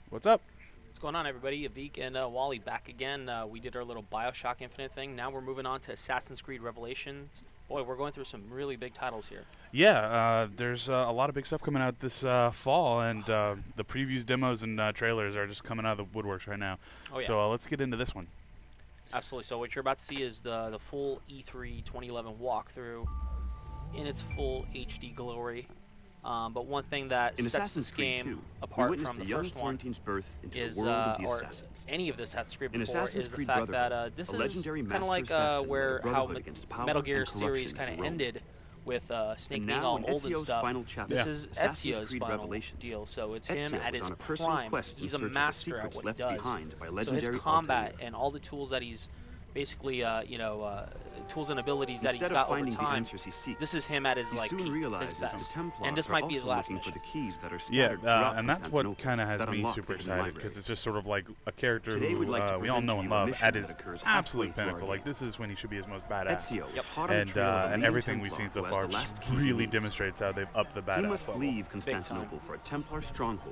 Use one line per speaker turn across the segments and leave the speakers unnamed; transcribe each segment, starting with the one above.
What's up?
What's going on, everybody? Avik and Wall-E back again. We did our little Bioshock Infinite thing. Now we're moving on to Assassin's Creed Revelations. Boy, we're going through some really big titles here.
Yeah, there's a lot of big stuff coming out this fall, and the previews, demos, and trailers are just coming out of the woodworks right now.
Oh, yeah.
So let's get into this one.
Absolutely. So what you're about to see is the full E3 2011 walkthrough in its full HD glory. But one thing that sets this game apart from the first one is, or any of this Assassin's Creed before, is the fact that this is kind of like where how Metal Gear series kind of ended with Snake being all old and stuff. This is Ezio's final deal, so it's him at his prime. He's a master at what he does. So his combat and all the tools that he's basically, tools and abilities that he's got over time. This is him at his peak, his best, and this might be his last mission.
Yeah, and that's what kind of has me super excited, because it's just sort of like a character who we all know and love at his absolute pinnacle. Like, this is when he should be his most badass. And everything we've seen so far just really demonstrates how they've upped the badass level.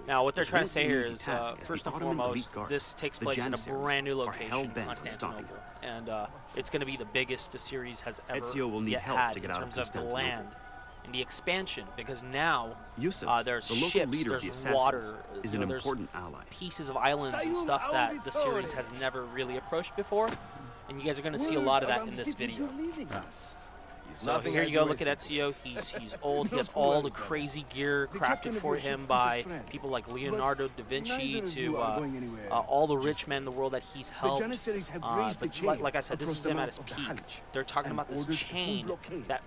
Now, what they're trying to say here is, first and foremost, this takes place in a brand new location, Constantinople, and it's going to be the biggest the series has ever yet had in terms of the land and the expansion, because now there's ships, there's water, there's pieces of islands and stuff that the series has never really approached before, and you guys are going to see a lot of that in this video. So here you go, look at Ezio. He's old. He has all the crazy gear crafted for him by people like Leonardo da Vinci, to all the rich men in the world that he's helped. But like I said, this is him at his peak. They're talking about this chain that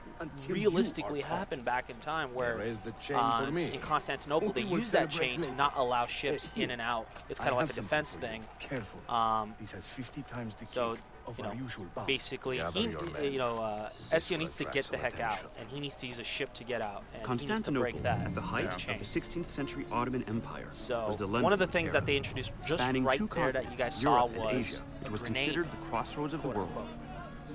realistically happened back in time, where in Constantinople they used that chain to not allow ships in and out. It's kind of like a defense thing. So, basically, Ezio needs to get the heck out, and he needs to use a ship to get out, and he needs to break that
at the height of the 16th century Ottoman Empire.
So one of the things that they introduced just right there that you guys saw was
it was considered the crossroads of the world.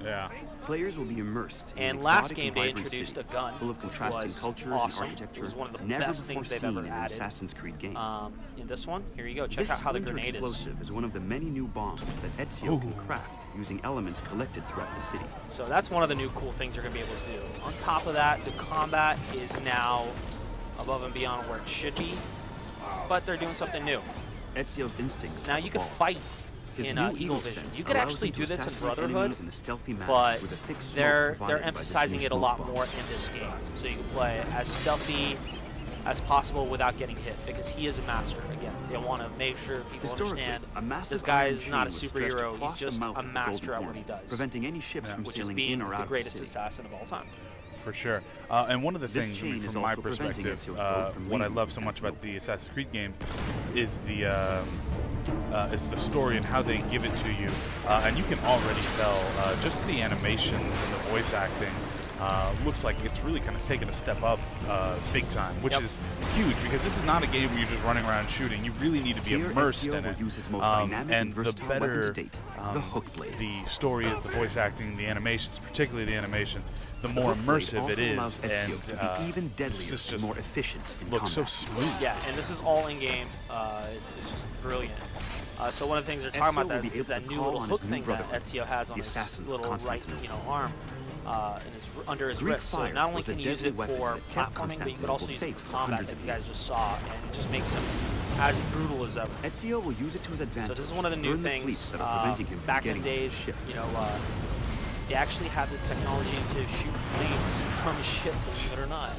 Yeah.
Players will be immersed
and
in
last game they introduced a gun
full of contrasting cultures and architecture.
It was one of the best things they've ever added.
Assassin's Creed game.
In this one, here you go. Check out how the grenade
explosive is one of the many new bombs that Ezio can craft using elements collected throughout the city.
So that's one of the new cool things you're going to be able to do. On top of that, the combat is now above and beyond where it should be, but they're doing something new.
Ezio's instincts.
Now you can fight in Eagle Vision. You could actually do this in Brotherhood, but they're emphasizing it a lot more in this game. So you can play as stealthy as possible without getting hit, because he is a master. Again, they want to make sure people understand this guy is not a superhero. He's just a master at what he does,
preventing any ships from
which is being the greatest assassin of all time.
For sure. And one of the things, from my perspective, what I love so much about the Assassin's Creed game is the story and how they give it to you. And you can already tell, just the animations and the voice acting looks like it's really kind of taken a step up big time, which is huge, because this is not a game where you're just running around shooting. You really need to be immersed in it. And the better the story is, the voice acting, the animations, particularly the animations, the more immersive it is, and this is just
more efficient.
Looks so smooth.
Yeah, and this is all in game. It's just brilliant. So one of the things they're talking about is that new little hook thing that Ezio has on his little right, arm. Under his wrist. So not only can you use it for platforming, but you could also use it for combat, that you guys just saw, and it just makes him as brutal as ever.
Ezio will use it to his advantage.
So this is one of the new things. Back in the days, they actually have this technology to shoot flames from a ship, believe it or not.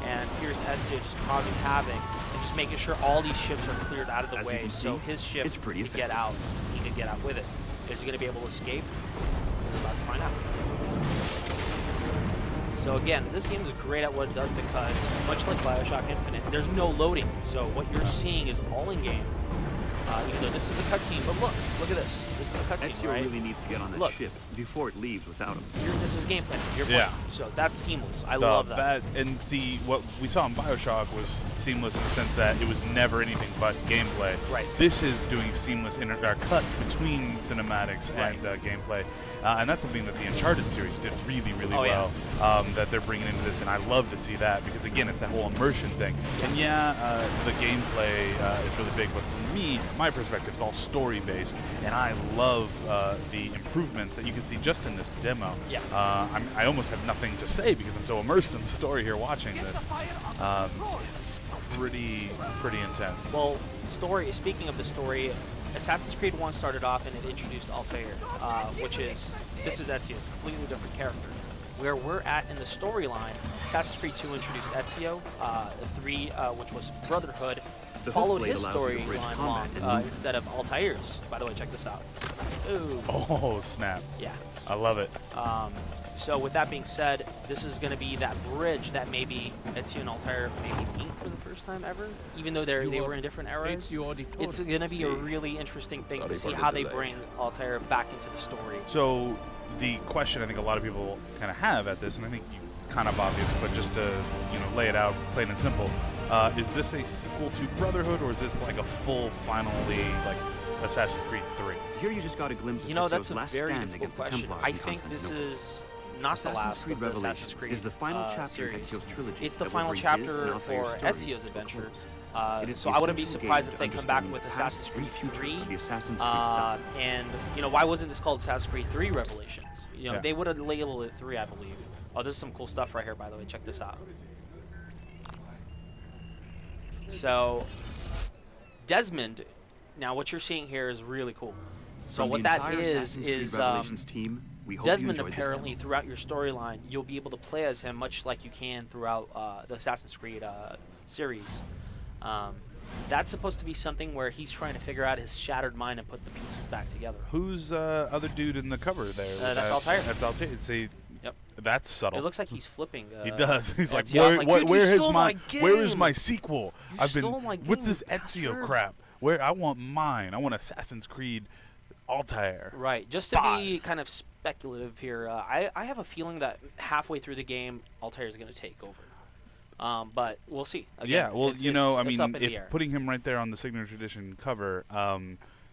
And here's Ezio just causing havoc and just making sure all these ships are cleared out of the way, so his ship can get out. He can get out with it. Is he going to be able to escape? We're about to find out. So again, this game is great at what it does, because much like Bioshock Infinite, there's no loading. So what you're seeing is all in game. even though this is a cutscene. But look at this. This is a cutscene, right?
Ezio really needs to get on that ship before it leaves without him.
This is gameplay. You're playing. So that's seamless. I love that.
And see, what we saw in BioShock was seamless in the sense that it was never anything but gameplay.
Right.
This is doing seamless cuts between cinematics and gameplay, and that's something that the Uncharted series did really, really well. That they're bringing into this, and I love to see that because again, it's that whole immersion thing. And the gameplay is really big, but for me, my perspective is all story-based, and I love the improvements that you can see just in this demo. I almost have nothing to say because I'm so immersed in the story here watching this. It's pretty intense.
Well, speaking of the story, Assassin's Creed 1 started off and it introduced Altair, this is Ezio. It's a completely different character. Where we're at in the storyline, Assassin's Creed 2 introduced Ezio, 3, which was Brotherhood, followed his storyline along instead of Altair's. By the way, check this out. Ooh.
Oh, snap.
Yeah.
I love it.
So with that being said, this is going to be that bridge that maybe Ezio and Altair maybe meet for the first time ever, even though they were in different eras. It's going to be a really interesting thing to see how they bring Altair back into the story.
So the question I think a lot of people kind of have at this, and I think it's kind of obvious, but just to lay it out plain and simple, is this a sequel to Brotherhood, or is this like a full, finally, like Assassin's Creed 3?
Here you just got a glimpse of
that's a
last
very
stand
difficult
against the
question.
Templars
I
in
think this
Constantinople.
is not the last of the Assassin's Creed
is the final chapter
series.
of Ezio's trilogy.
It's the final chapter for Ezio's adventure. So I wouldn't be surprised if they come back with Assassin's Creed 3. And why wasn't this called Assassin's Creed 3 Revelations? They would have labeled it 3, I believe. Oh, this is some cool stuff right here, by the way. Check this out. So Desmond, now what you're seeing here is really cool. So what that is Desmond apparently throughout your storyline, you'll be able to play as him much like you can throughout the Assassin's Creed series. That's supposed to be something where he's trying to figure out his shattered mind and put the pieces back together.
Who's other dude in the cover there?
That's Altair.
That's Altair. See,
yep.
That's subtle.
It looks like he's flipping.
He does. He's like,
where
is my sequel? What's this Ezio crap? I want mine. I want Assassin's Creed Altair.
Right. Just to be kind of speculative here, I have a feeling that halfway through the game, Altair is going to take over. But we'll see. Again,
well, if putting him right there on the Signature Edition cover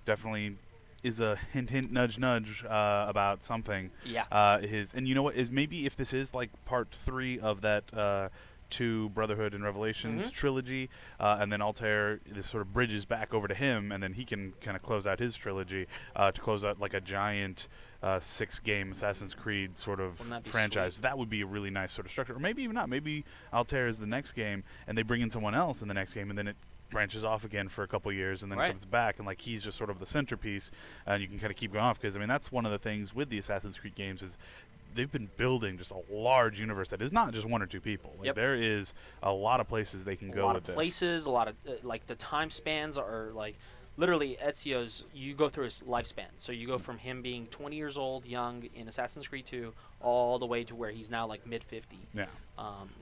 definitely is a hint, nudge, about something.
Yeah.
And you know what? Is maybe if this is like part 3 of that 2 Brotherhood and Revelations trilogy, and then Altair, this sort of bridges back over to him, and then he can kind of close out his trilogy to close out like a giant 6-game Assassin's Creed sort of franchise. Sweet? That would be a really nice sort of structure. Or maybe even not. Maybe Altair is the next game, and they bring in someone else in the next game, and then it branches off again for a couple years, and then comes back, and like he's just sort of the centerpiece, and you can kind of keep going off. Because I mean, that's one of the things with the Assassin's Creed games is they've been building just a large universe that is not just 1 or 2 people. Like there is a lot of places they can go with this.
A lot of like the time spans are like literally Ezio's. You go through his lifespan, so you go from him being 20 years old, young in Assassin's Creed 2, all the way to where he's now like mid-50. Yeah.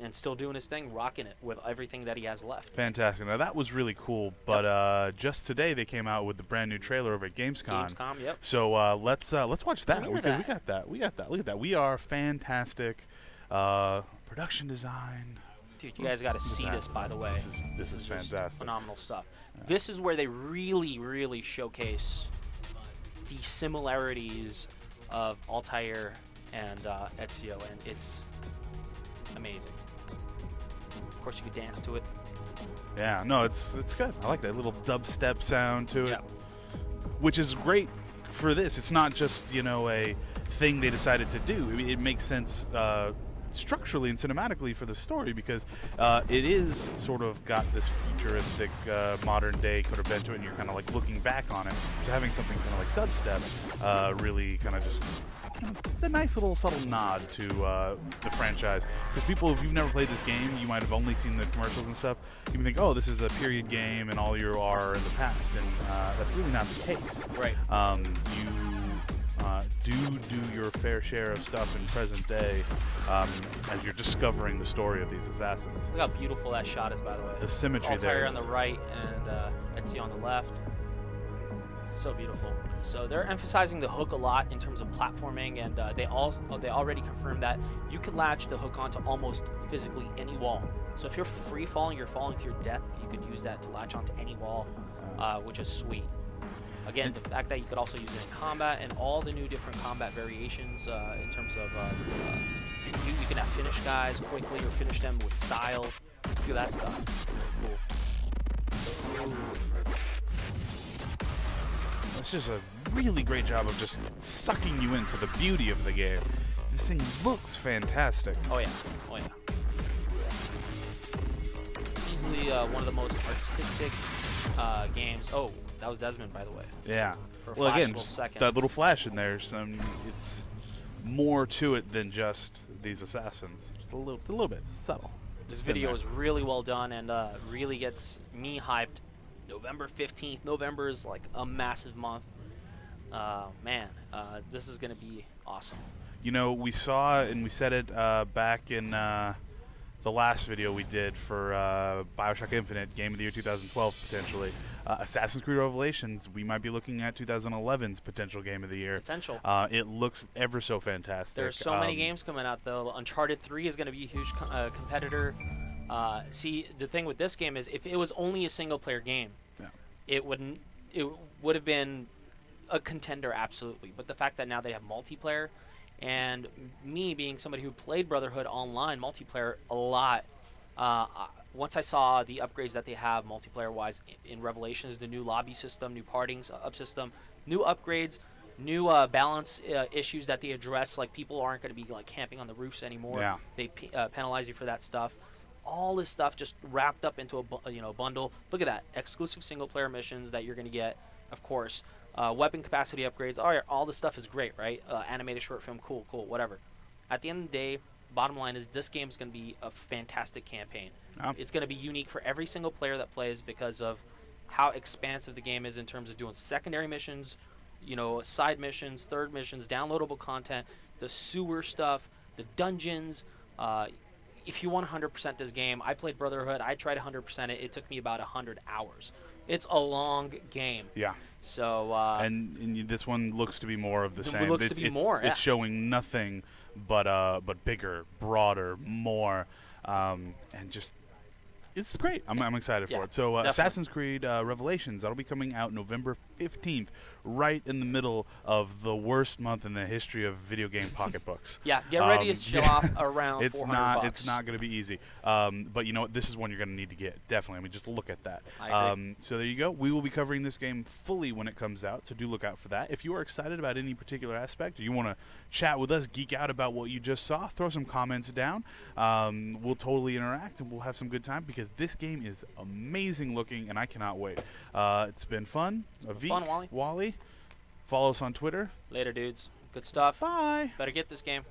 And still doing his thing, rocking it with everything that he has left.
Fantastic. Now that was really cool, but just today they came out with the brand new trailer over at Gamescom.
Yep.
So let's watch that. We got that. We got that. Look at that. We are fantastic. Production design.
Dude, you guys got to see this, by the way.
This is fantastic.
Phenomenal stuff. This is where they really, really showcase the similarities of Altair and Ezio, and it's amazing. Of course, you could dance to it.
Yeah, no, it's good. I like that little dubstep sound to it, which is great for this. It's not just a thing they decided to do. I mean, it makes sense structurally and cinematically for the story because it is sort of got this futuristic modern day kind of bent to it, and you're kind of like looking back on it. So having something kind of like dubstep really kind of just. It's a nice little subtle nod to the franchise. Because people, if you've never played this game, you might have only seen the commercials and stuff. You can think, oh, this is a period game and all you are in the past. And that's really not the case.
Right.
You do your fair share of stuff in present day as you're discovering the story of these assassins.
Look how beautiful that shot is, by the way.
The symmetry there.
Altair on the right and Ezio on the left. So beautiful. So they're emphasizing the hook a lot in terms of platforming, and they already confirmed that you could latch the hook onto almost physically any wall. So if you're free falling, you're falling to your death, you could use that to latch onto any wall, which is sweet. Again, the fact that you could also use it in combat and all the new different combat variations in terms of you can have finish guys quickly or finish them with style. Look at that stuff. Cool.
It's just a really great job of just sucking you into the beauty of the game. This thing looks fantastic.
Oh yeah, oh yeah. Easily one of the most artistic games. Oh, that was Desmond, by the way.
Yeah.
Well,
again, just that little flash in there. So it's more to it than just these assassins. Just a little bit subtle.
This video is really well done and really gets me hyped. November 15th. November is like a massive month. Man, this is going to be awesome.
You know, we saw and we said it back in the last video we did for BioShock Infinite, Game of the Year 2012 potentially. Assassin's Creed Revelations, we might be looking at 2011's potential Game of the Year.
Potential.
It looks ever so fantastic.
There's so many games coming out, though. Uncharted 3 is going to be a huge competitor. See, the thing with this game is if it was only a single-player game, it would have been a contender, absolutely. But the fact that now they have multiplayer, and me being somebody who played Brotherhood online multiplayer a lot, once I saw the upgrades that they have multiplayer-wise in Revelations, the new lobby system, new partying up system, new upgrades, new balance issues that they address, like people aren't going to be like camping on the roofs anymore.
Yeah.
They penalize you for that stuff. All this stuff just wrapped up into a bundle. Look at that. Exclusive single-player missions that you're going to get, of course. Weapon capacity upgrades. All this stuff is great, right? Animated short film, cool, whatever. At the end of the day, bottom line is this game is going to be a fantastic campaign. It's going to be unique for every single player that plays because of how expansive the game is in terms of doing secondary missions, side missions, third missions, downloadable content, the sewer stuff, the dungeons. If you want to 100% this game, I played Brotherhood. I tried 100% it. It took me about 100 hours. It's a long game.
Yeah.
So
and this one looks to be more of the same.
It looks to be more.
It's showing nothing but bigger, broader, more, and just it's great. I'm excited for it. So Assassin's Creed Revelations, that'll be coming out November 15th, right in the middle of the worst month in the history of video game pocketbooks.
Yeah, get ready to show off around $400.
It's not going to be easy. But you know what? This is one you're going to need to get. Definitely. I mean, just look at that.
I agree.
So there you go. We will be covering this game fully when it comes out, so do look out for that. If you are excited about any particular aspect, or you want to chat with us, geek out about what you just saw, throw some comments down. We'll totally interact, and we'll have some good time, because this game is amazing looking, and I cannot wait. It's been fun. Avik, Wall-E. Follow us on Twitter.
Later, dudes. Good stuff.
Bye.
Better get this game.